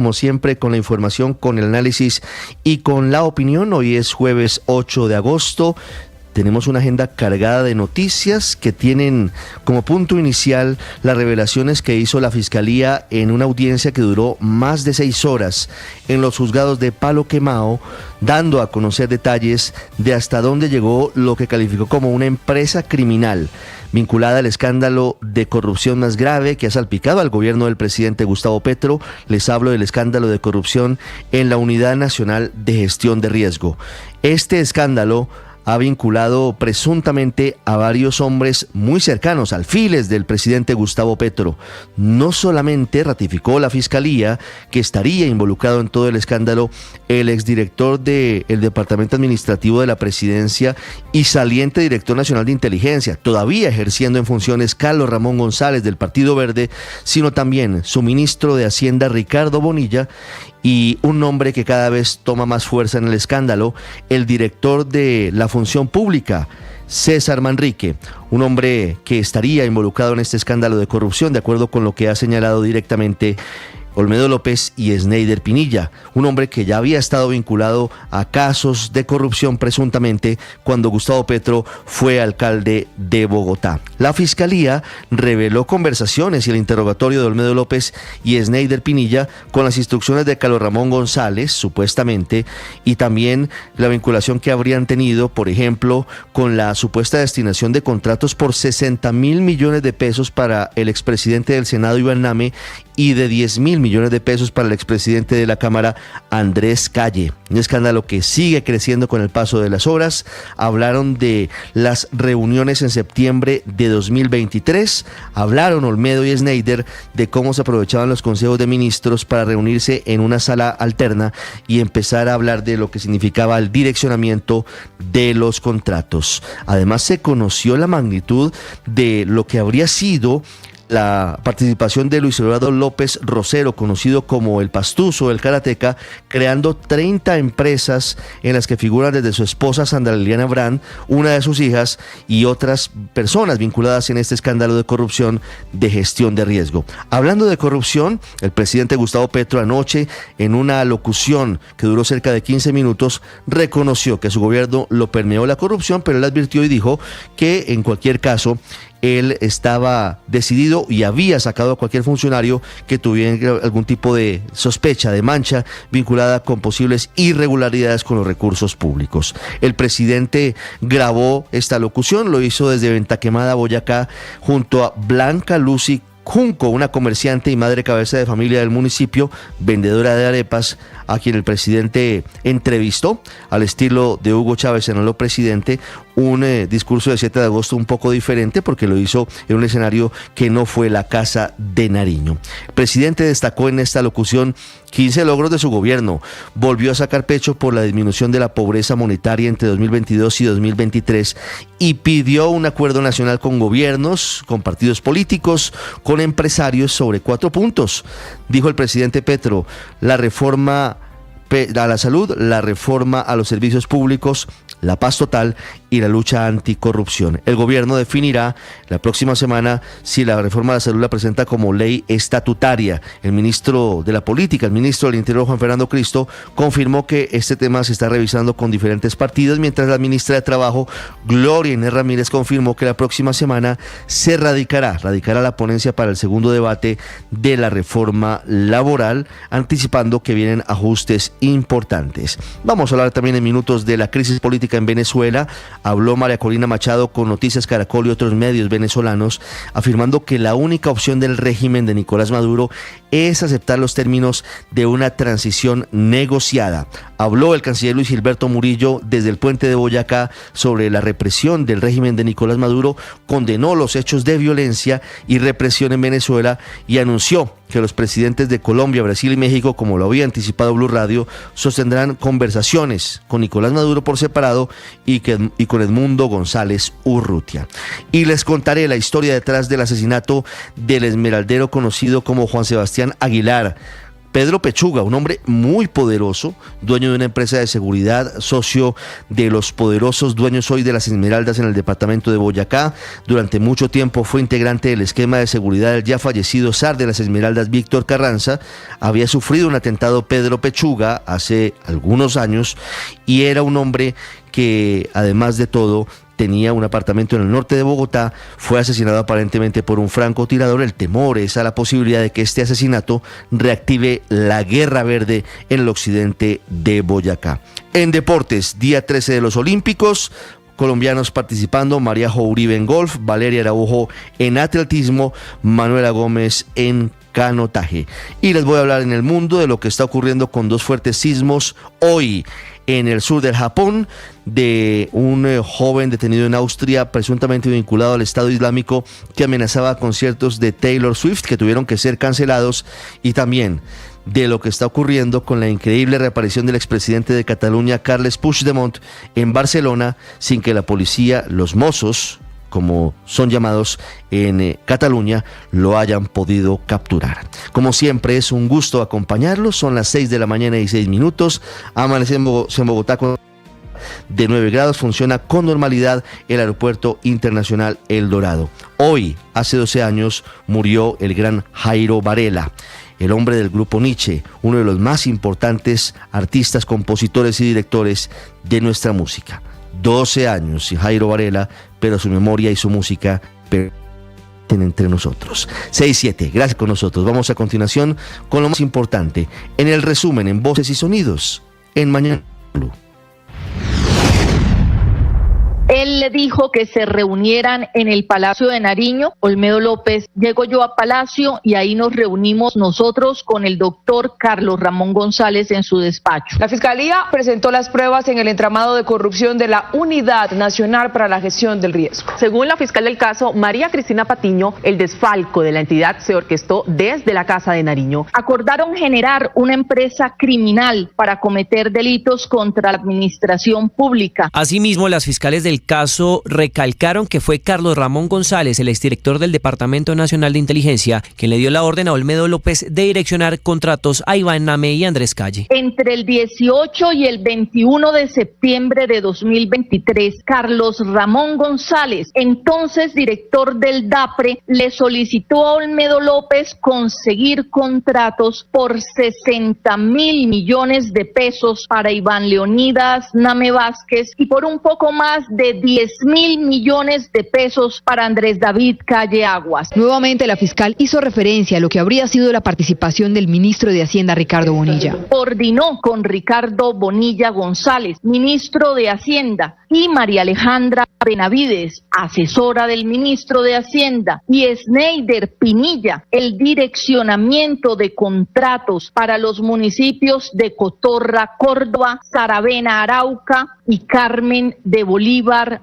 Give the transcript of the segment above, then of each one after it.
Como siempre, con la información, con el análisis y con la opinión. Hoy es jueves 8 de agosto. Tenemos una agenda cargada de noticias que tienen como punto inicial las revelaciones que hizo la Fiscalía en una audiencia que duró más de 6 horas en los juzgados de Palo Quemao, dando a conocer detalles de hasta dónde llegó lo que calificó como una empresa criminal vinculada al escándalo de corrupción más grave que ha salpicado al gobierno del presidente Gustavo Petro. Les hablo del escándalo de corrupción en la Unidad Nacional de Gestión de Riesgo. Este escándalo ha vinculado presuntamente a varios hombres muy cercanos, alfiles del presidente Gustavo Petro. No solamente ratificó la Fiscalía que estaría involucrado en todo el escándalo el exdirector del Departamento Administrativo de la Presidencia y saliente director nacional de inteligencia, todavía ejerciendo en funciones, Carlos Ramón González del Partido Verde, sino también su ministro de Hacienda, Ricardo Bonilla, y un nombre que cada vez toma más fuerza en el escándalo, el director de la Función Pública, César Manrique, un hombre que estaría involucrado en este escándalo de corrupción, de acuerdo con lo que ha señalado directamente Olmedo López y Sneider Pinilla, un hombre que ya había estado vinculado a casos de corrupción presuntamente cuando Gustavo Petro fue alcalde de Bogotá. La Fiscalía reveló conversaciones y el interrogatorio de Olmedo López y Sneider Pinilla con las instrucciones de Carlos Ramón González, supuestamente, y también la vinculación que habrían tenido, por ejemplo, con la supuesta destinación de contratos por 60.000 millones de pesos para el expresidente del Senado, Iván Name, y de 10.000 millones de pesos para el expresidente de la Cámara, Andrés Calle. Un escándalo que sigue creciendo con el paso de las horas. Hablaron de las reuniones en septiembre de 2023. Hablaron Olmedo y Sneider de cómo se aprovechaban los consejos de ministros para reunirse en una sala alterna y empezar a hablar de lo que significaba el direccionamiento de los contratos. Además, se conoció la magnitud de lo que habría sido la participación de Luis Eduardo López Rosero, conocido como el Pastuso, el Karateca, creando 30 empresas en las que figuran desde su esposa Sandra Liliana Brand, una de sus hijas y otras personas vinculadas en este escándalo de corrupción de gestión de riesgo. Hablando de corrupción, el presidente Gustavo Petro anoche, en una locución que duró cerca de 15 minutos, reconoció que su gobierno lo permeó la corrupción, pero él advirtió y dijo que en cualquier caso él estaba decidido y había sacado a cualquier funcionario que tuviera algún tipo de sospecha, de mancha vinculada con posibles irregularidades con los recursos públicos. El presidente grabó esta locución, lo hizo desde Ventaquemada, Boyacá, junto a Blanca Lucy Junco, una comerciante y madre cabeza de familia del municipio, vendedora de arepas, a quien el presidente entrevistó al estilo de Hugo Chávez en lo presidente, un discurso de 7 de agosto un poco diferente porque lo hizo en un escenario que no fue la Casa de Nariño. El presidente destacó en esta locución 15 logros de su gobierno, volvió a sacar pecho por la disminución de la pobreza monetaria entre 2022 y 2023 y pidió un acuerdo nacional con gobiernos, con partidos políticos, con empresarios sobre 4 puntos. Dijo el presidente Petro: la reforma a la salud, la reforma a los servicios públicos, la paz total y la lucha anticorrupción. El gobierno definirá la próxima semana si la reforma a la salud la presenta como ley estatutaria. El ministro de la Política, el ministro del Interior, Juan Fernando Cristo, confirmó que este tema se está revisando con diferentes partidos, mientras la ministra de Trabajo, Gloria Inés Ramírez, confirmó que la próxima semana se radicará la ponencia para el segundo debate de la reforma laboral, anticipando que vienen ajustes importantes. Vamos a hablar también en minutos de la crisis política en Venezuela. Habló María Corina Machado con Noticias Caracol y otros medios venezolanos, afirmando que la única opción del régimen de Nicolás Maduro es aceptar los términos de una transición negociada. Habló el canciller Luis Gilberto Murillo desde el puente de Boyacá sobre la represión del régimen de Nicolás Maduro, condenó los hechos de violencia y represión en Venezuela y anunció que los presidentes de Colombia, Brasil y México, como lo había anticipado Blue Radio, sostendrán conversaciones con Nicolás Maduro por separado y con Edmundo González Urrutia. Y les contaré la historia detrás del asesinato del esmeraldero conocido como Juan Sebastián Aguilar, Pedro Pechuga, un hombre muy poderoso, dueño de una empresa de seguridad, socio de los poderosos dueños hoy de las Esmeraldas en el departamento de Boyacá. Durante mucho tiempo fue integrante del esquema de seguridad del ya fallecido zar de las Esmeraldas, Víctor Carranza. Había sufrido un atentado Pedro Pechuga hace algunos años y era un hombre que, además de todo, tenía un apartamento en el norte de Bogotá. Fue asesinado aparentemente por un francotirador. El temor es a la posibilidad de que este asesinato reactive la guerra verde en el occidente de Boyacá. En deportes, día 13 de los Olímpicos, colombianos participando: Mariajo Uribe en golf, Valeria Araujo en atletismo, Manuela Gómez en canotaje. Y les voy a hablar en el mundo de lo que está ocurriendo con 2 fuertes sismos hoy en el sur del Japón, de un joven detenido en Austria presuntamente vinculado al Estado Islámico que amenazaba conciertos de Taylor Swift que tuvieron que ser cancelados, y también de lo que está ocurriendo con la increíble reaparición del expresidente de Cataluña, Carles Puigdemont, en Barcelona, sin que la policía, los Mossos, como son llamados en Cataluña, lo hayan podido capturar. Como siempre, es un gusto acompañarlos. Son las 6 de la mañana y 6 minutos. Amanecemos en Bogotá con de 9 grados, funciona con normalidad el aeropuerto internacional El Dorado. Hoy, hace 12 años, murió el gran Jairo Varela, el hombre del grupo Nietzsche, uno de los más importantes artistas, compositores y directores de nuestra música. 12 años sin Jairo Varela, pero su memoria y su música permanecen entre nosotros. 6-7, gracias con nosotros. Vamos a continuación con lo más importante en el resumen en Voces y Sonidos en Mañana Blue. Él le dijo que se reunieran en el Palacio de Nariño. Olmedo López, llego yo a Palacio y ahí nos reunimos nosotros con el doctor Carlos Ramón González en su despacho. La Fiscalía presentó las pruebas en el entramado de corrupción de la Unidad Nacional para la Gestión del Riesgo. Según la fiscal del caso, María Cristina Patiño, el desfalco de la entidad se orquestó desde la Casa de Nariño. Acordaron generar una empresa criminal para cometer delitos contra la administración pública. Asimismo, las fiscales del caso recalcaron que fue Carlos Ramón González, el exdirector del Departamento Nacional de Inteligencia, quien le dio la orden a Olmedo López de direccionar contratos a Iván Name y Andrés Calle. Entre el 18 y el 21 de septiembre de 2023, Carlos Ramón González, entonces director del DAPRE, le solicitó a Olmedo López conseguir contratos por 60.000 millones de pesos para Iván Leonidas Name Vázquez y por un poco más de 10.000 millones de pesos para Andrés David Calle Aguas. Nuevamente la fiscal hizo referencia a lo que habría sido la participación del ministro de Hacienda, Ricardo Bonilla. Coordinó con Ricardo Bonilla González, ministro de Hacienda, y María Alejandra Benavides, asesora del ministro de Hacienda, y Sneider Pinilla, el direccionamiento de contratos para los municipios de Cotorra, Córdoba, Saravena, Arauca y Carmen de Bolívar,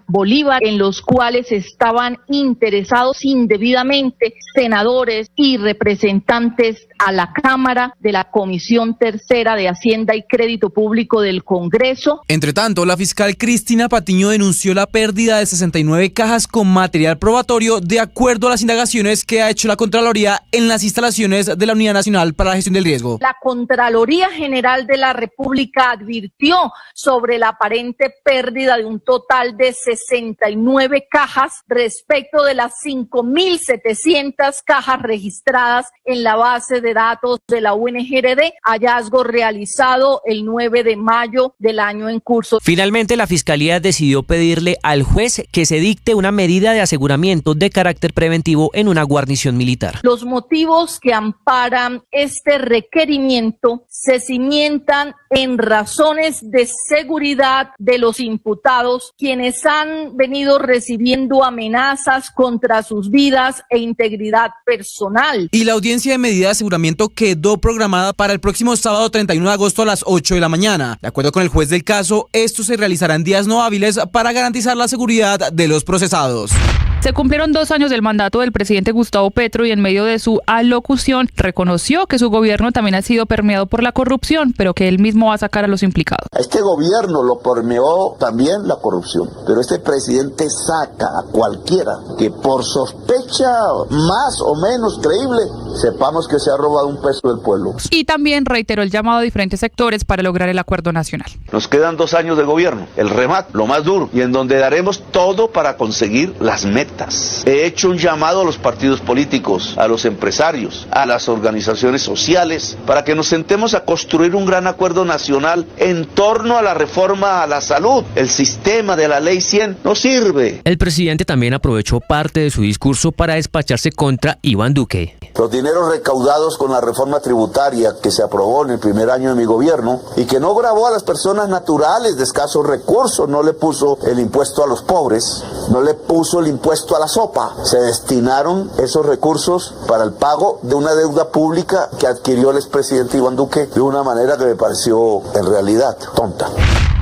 en los cuales estaban interesados indebidamente senadores y representantes a la Cámara de la Comisión Tercera de Hacienda y Crédito Público del Congreso. Entre tanto, la fiscal Cristina Patiño denunció la pérdida de 69 cajas con material probatorio de acuerdo a las indagaciones que ha hecho la Contraloría en las instalaciones de la Unidad Nacional para la Gestión del Riesgo. La Contraloría General de la República advirtió sobre la aparente pérdida de un total de 69 cajas respecto de las 5.700 cajas registradas en la base de datos de la UNGRD, hallazgo realizado el 9 de mayo del año en curso. Finalmente, la Fiscalía decidió pedirle al juez que se dicte una medida de aseguramiento de carácter preventivo en una guarnición militar. Los motivos que amparan este requerimiento se cimientan en razones de seguridad de los imputados, quienes han venido recibiendo amenazas contra sus vidas e integridad personal. Y la audiencia de medida de aseguramiento quedó programada para el próximo sábado 31 de agosto a las 8 de la mañana. De acuerdo con el juez del caso, esto se realizará en días no hábiles para garantizar la seguridad de los procesados. Se cumplieron 2 años del mandato del presidente Gustavo Petro y en medio de su alocución reconoció que su gobierno también ha sido permeado por la corrupción, pero que él mismo va a sacar a los implicados. A este gobierno lo permeó también la corrupción, pero este presidente saca a cualquiera que por sospecha más o menos creíble sepamos que se ha robado un peso del pueblo. Y también reiteró el llamado a diferentes sectores para lograr el acuerdo nacional. Nos quedan 2 años de gobierno, el remate, lo más duro, y en donde daremos todo para conseguir las metas. He hecho un llamado a los partidos políticos, a los empresarios, a las organizaciones sociales, para que nos sentemos a construir un gran acuerdo nacional en torno a la reforma a la salud. El sistema de la Ley 100 no sirve. El presidente también aprovechó parte de su discurso para despacharse contra Iván Duque. Los dineros recaudados con la reforma tributaria que se aprobó en el primer año de mi gobierno y que no gravó a las personas naturales de escasos recursos, no le puso el impuesto a los pobres, no le puso el impuesto a la sopa. Se destinaron esos recursos para el pago de una deuda pública que adquirió el expresidente Iván Duque de una manera que me pareció en realidad tonta.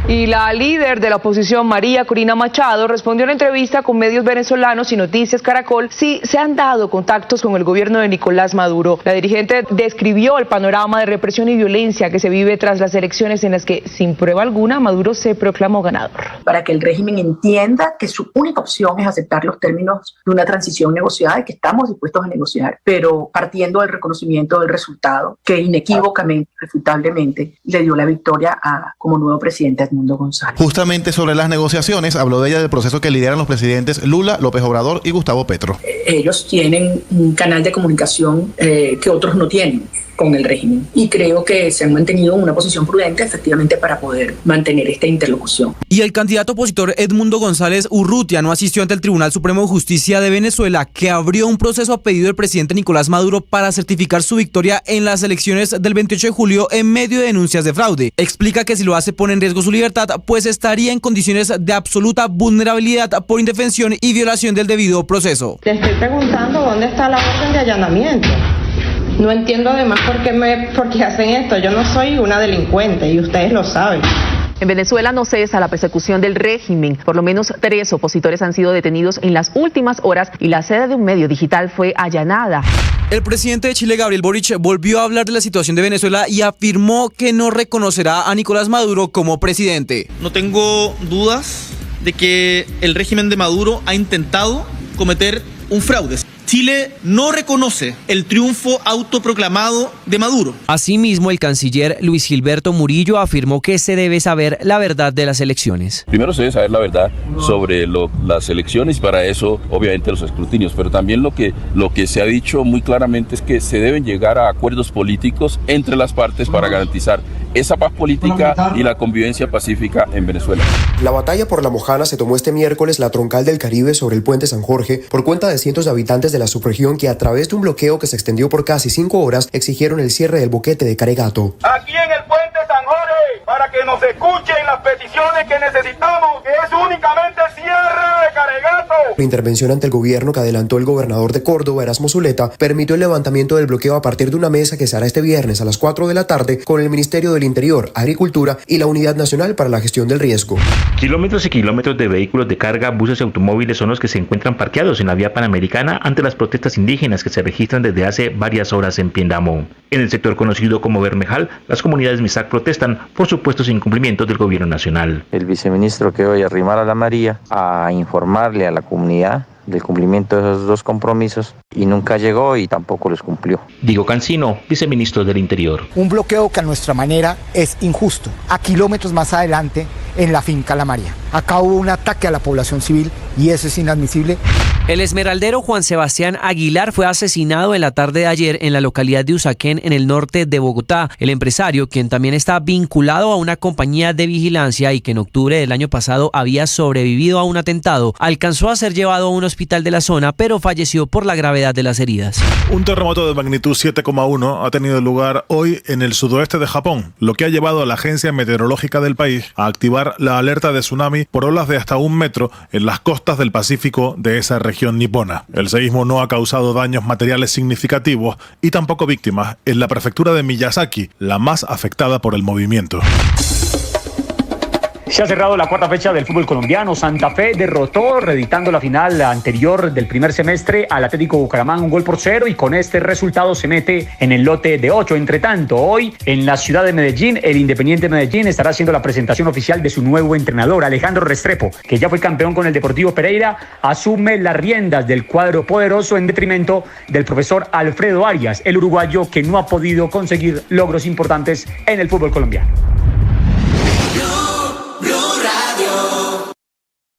Y la líder de la oposición, María Corina Machado, respondió en entrevista con medios venezolanos y Noticias Caracol si se han dado contactos con el gobierno de Nicolás Maduro. La dirigente describió el panorama de represión y violencia que se vive tras las elecciones en las que, sin prueba alguna, Maduro se proclamó ganador. Para que el régimen entienda que su única opción es aceptar los términos de una transición negociada y que estamos dispuestos a negociar, pero partiendo del reconocimiento del resultado que inequívocamente, refutablemente, le dio la victoria como nuevo presidente Edmundo González. Justamente sobre las negociaciones, habló de ella del proceso que lideran los presidentes Lula, López Obrador y Gustavo Petro. Ellos tienen un canal de comunicación que otros no tienen con el régimen y creo que se han mantenido en una posición prudente efectivamente para poder mantener esta interlocución. Y el candidato opositor Edmundo González Urrutia no asistió ante el Tribunal Supremo de Justicia de Venezuela, que abrió un proceso a pedido del presidente Nicolás Maduro para certificar su victoria en las elecciones del 28 de julio en medio de denuncias de fraude. Explica que si lo hace pone en riesgo su libertad, pues estaría en condiciones de absoluta vulnerabilidad por indefensión y violación del debido proceso. Le estoy preguntando dónde está la orden de allanamiento. No entiendo además por qué hacen esto. Yo no soy una delincuente y ustedes lo saben. En Venezuela no cesa la persecución del régimen. Por lo menos 3 opositores han sido detenidos en las últimas horas y la sede de un medio digital fue allanada. El presidente de Chile, Gabriel Boric, volvió a hablar de la situación de Venezuela y afirmó que no reconocerá a Nicolás Maduro como presidente. No tengo dudas de que el régimen de Maduro ha intentado cometer un fraude. Chile no reconoce el triunfo autoproclamado de Maduro. Asimismo, el canciller Luis Gilberto Murillo afirmó que se debe saber la verdad de las elecciones. Primero se debe saber la verdad sobre las elecciones y para eso obviamente los escrutinios, pero también lo que se ha dicho muy claramente es que se deben llegar a acuerdos políticos entre las partes para garantizar esa paz política y la convivencia pacífica en Venezuela. La batalla por La Mojana se tomó este miércoles la troncal del Caribe sobre el puente San Jorge por cuenta de cientos de habitantes de la subregión que a través de un bloqueo que se extendió por casi 5 horas exigieron el cierre del boquete de Caregato. Aquí en el puente San Jorge, para que nos escuchen las peticiones que necesitamos, que es únicamente cierre de Caregato. La intervención ante el gobierno que adelantó el gobernador de Córdoba, Erasmo Zuleta, permitió el levantamiento del bloqueo a partir de una mesa que se hará este viernes a las 4 de la tarde con el Ministerio del Interior, Agricultura y la Unidad Nacional para la Gestión del Riesgo. Kilómetros y kilómetros de vehículos de carga, buses y automóviles son los que se encuentran parqueados en la vía panamericana ante las protestas indígenas que se registran desde hace varias horas en Piendamón. En el sector conocido como Bermejal, las comunidades Misak protestan por supuestos incumplimientos del gobierno nacional. El viceministro quedó a arrimar a la María a informarle a la comunidad del cumplimiento de esos 2 compromisos y nunca llegó y tampoco los cumplió. Diego Cancino, viceministro del Interior. Un bloqueo que a nuestra manera es injusto. A kilómetros más adelante, en la finca La María. Acá hubo un ataque a la población civil y eso es inadmisible. El esmeraldero Juan Sebastián Aguilar fue asesinado en la tarde de ayer en la localidad de Usaquén, en el norte de Bogotá. El empresario, quien también está vinculado a una compañía de vigilancia y que en octubre del año pasado había sobrevivido a un atentado, alcanzó a ser llevado a un hospital de la zona, pero falleció por la gravedad de las heridas. Un terremoto de magnitud 7,1 ha tenido lugar hoy en el sudoeste de Japón, lo que ha llevado a la agencia meteorológica del país a activar la alerta de tsunami por olas de hasta 1 metro en las costas del Pacífico de esa región nipona. El seísmo no ha causado daños materiales significativos y tampoco víctimas en la prefectura de Miyazaki, la más afectada por el movimiento. Se ha cerrado la cuarta fecha del fútbol colombiano. Santa Fe derrotó, reeditando la final anterior del primer semestre, al Atlético Bucaramanga 1-0, y con este resultado se mete en el lote de 8. Entre tanto, hoy en la ciudad de Medellín, el Independiente Medellín estará haciendo la presentación oficial de su nuevo entrenador, Alejandro Restrepo, que ya fue campeón con el Deportivo Pereira, asume las riendas del cuadro poderoso en detrimento del profesor Alfredo Arias, el uruguayo que no ha podido conseguir logros importantes en el fútbol colombiano.